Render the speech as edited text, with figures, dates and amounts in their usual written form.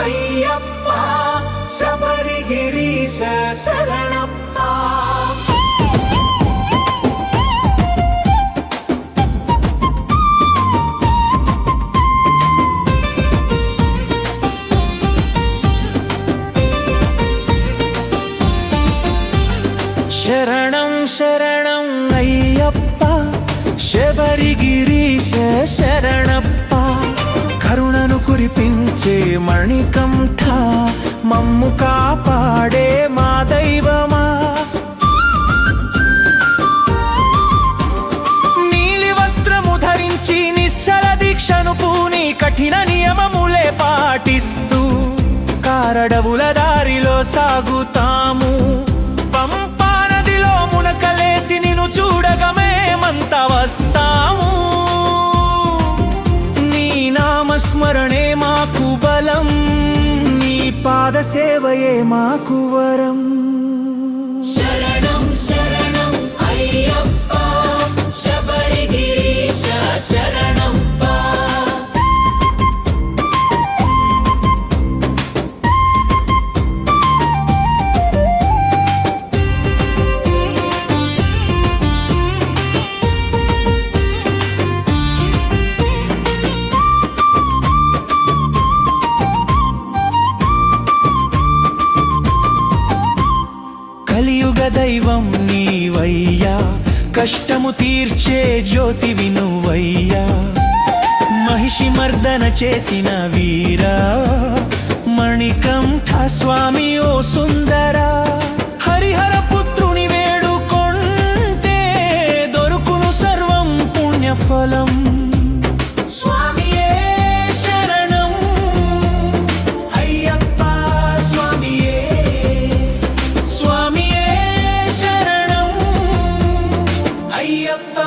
అయ్యప్ప శబరిగిరీశ శరణప్ప. శరణం శరణం అయ్యప్ప శబరిగిరీశ శరణప్ప. కరుణను కురిపించే మణికంఠ మమ్ము కాపాడే మా దైవమా. నీలి వస్త్రము ధరించి నిశ్చల దీక్షను పూని కఠిన నియమములే పాటిస్తూ కారడవుల దారిలో సాగుతాము. మునకలేసి నిన్ను చూడగా మేమంత వస్తాము. నీ నామస్మరణే మాకు బలం, నీ పాద సేవయే మాకు వరం. శరణం శరణం అయ్యప్ప శబరిగిరీశ శరణప్ప. కలియుగ దైవం నీవయ్యా, కష్టము తీర్చే జ్యోతివి నువ్వయ్యా. మహిషి మర్దన చేసిన వీరా మణికంఠ స్వామి ఓ సుందరా. హరిహర పుత్రుని వేడుకొంటే దొరుకును సర్వం పుణ్యఫలం. అయ్యప్ప